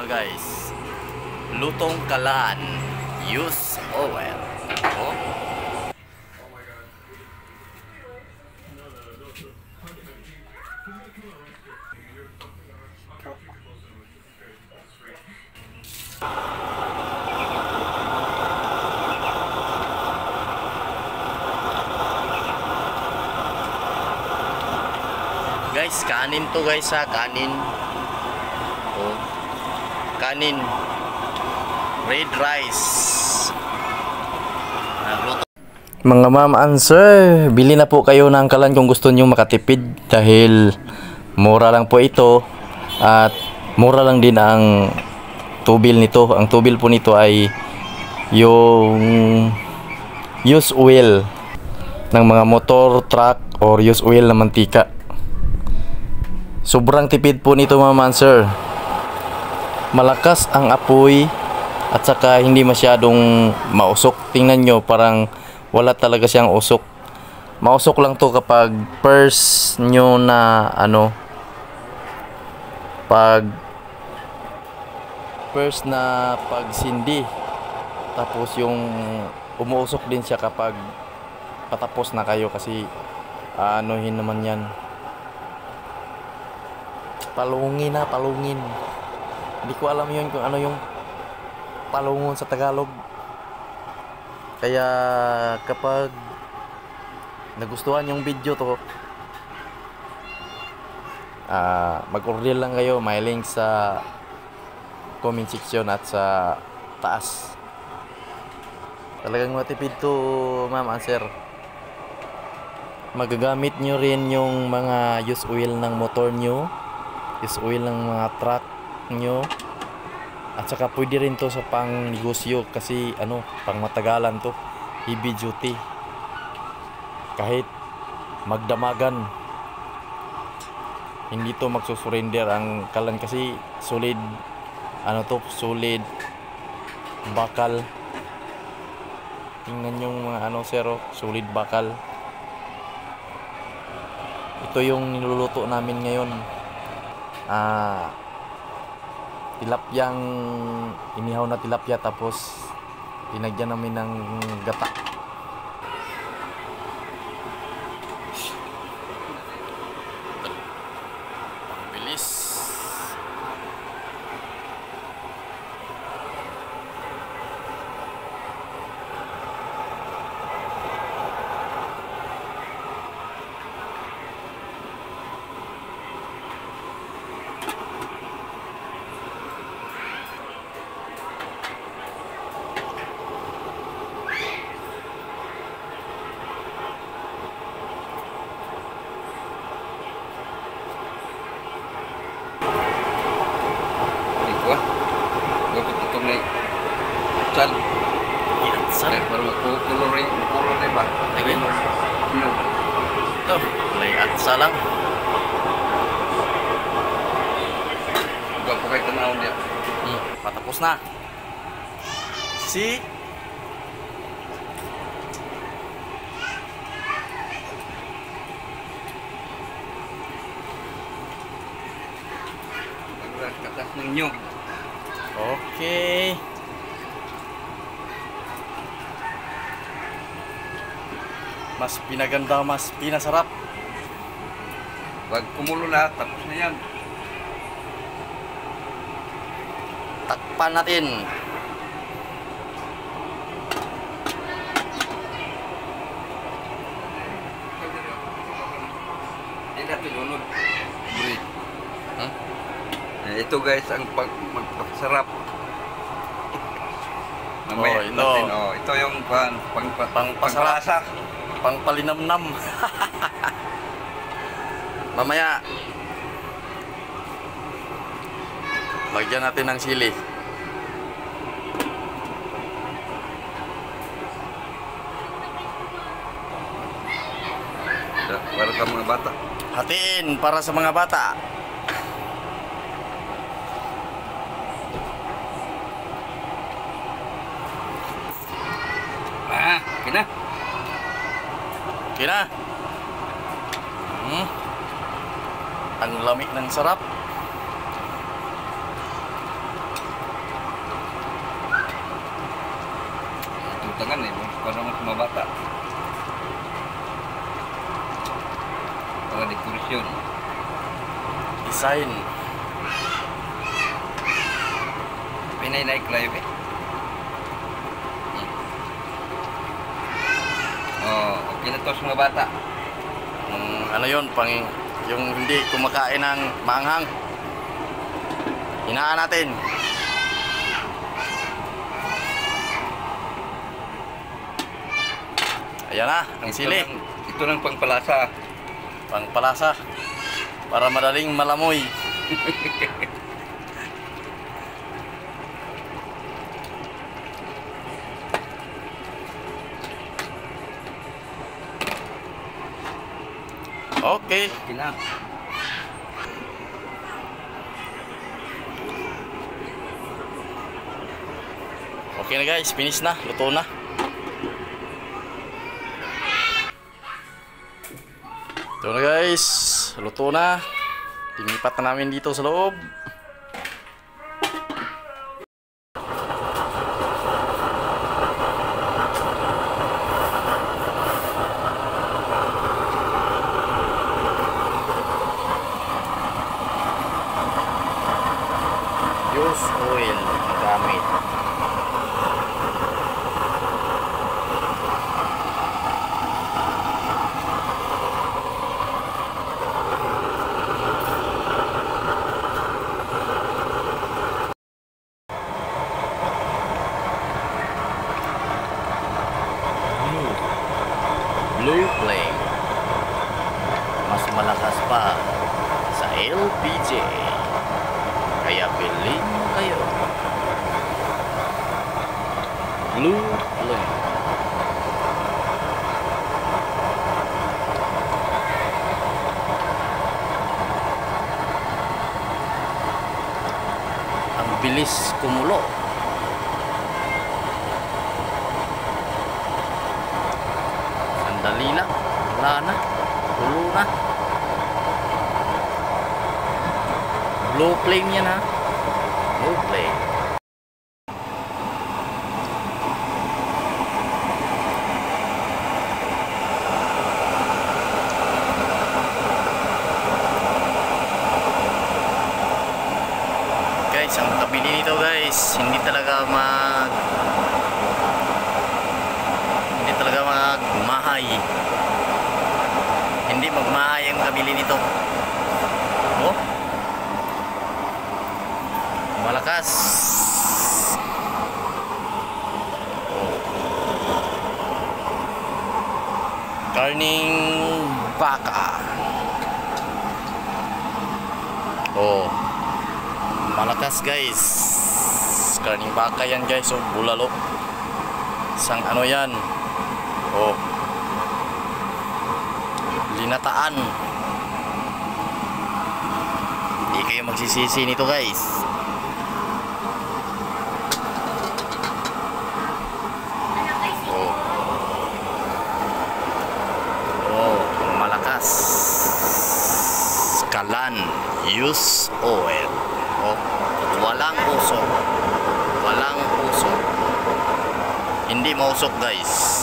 ano guys, lutong kalan, use oil. Oh. Guys, kanin to guys ha, kanin. Oh. Kanin. Red rice. Mga ma'am and sir, bili na po kayo ng kalan kung gusto niyo makatipid dahil mura lang po ito at mura lang din ang tubil nito. Ang tubil po nito ay yung use oil ng mga motor, truck or use oil na mantika. Sobrang tipid po nito mga man sir. Malakas ang apoy at saka hindi masyadong mausok. Tingnan nyo, parang wala talaga siyang usok. Mausok lang to kapag first nyo na first na pagsindi. Tapos yung umuusok din siya kapag patapos na kayo kasi anuhin naman yan. Palungin na, palungin. Hindi ko alam yun kung ano yung palungon sa Tagalog. Kaya kapag nagustuhan yung video to, mag-order lang kayo. May link sa comment section at sa taas. Talagang matipid to ma'am and sir. Magagamit nyo rin yung mga use oil ng motor nyo, use oil ng mga truck nyo, at saka pwede rin to sa pang negosyo kasi pang matagalan to, heavy duty, kahit magdamagan hindi to magsusurrender ang kalan kasi solid solid bakal. Tingnan yung mga solid bakal. Ito yung niluluto namin ngayon. Tilapyang inihaw na tilapia tapos tinagyan namin ng gata. Bilis. Sal. Yan, sal. Baru kulur ba? Lagi. Ito, may atsa lang. Huwag po kayo tanawin niya. Patapos na. Si katas ninyo. okay. Mas pinaganda, mas pinasarap. Wag kumulo lahat, tapos na yan. Takpan natin. Hindi natin unod. Break. Ito guys, ang magpasarap. Mamaya ito. natin, ito yung pangpalasa. Pangpalinamnam. Mamaya lagyan natin ng sili. Para sa mga bata. Hatiin para sa mga bata. Okay na. Okay na. Ang lamig ng sarap. tangan eh, para mas mabata. Para dekorasyon. Design. Pinay-naik live eh. Oh, okay na to sa mga bata. Ano yun, yung hindi kumakain ng maanghang. Hinaan natin. Ayan na, ang sili. Ito ng pangpalasa. Pangpalasa. Para madaling malamoy. Okay. Okay na. Okay na guys, finish na, luto na. Ito na guys, luto na. Tinipat na namin dito sa loob. Use oil gamit. Blue flame. Mas malakas pa sa LPG. Kaya bili mo kayo. Blue flame. Ang bilis kumulo. Sandali lang. Wala na. Tulo na. Blue flame yan ha. Blue flame. Guys, ang kabili nito guys, hindi talaga magmahay. Hindi magmahay ang kabili nito. Oh. Malakas. Karning baka. Oh. Malakas guys. Karning baka yan guys. Oh, bulalo. Isang ano yan. Oh. Linataan. Hindi kayo magsisisi nito guys. Kalan, use oil. Oh, walang usok. Walang usok. Hindi mausok guys.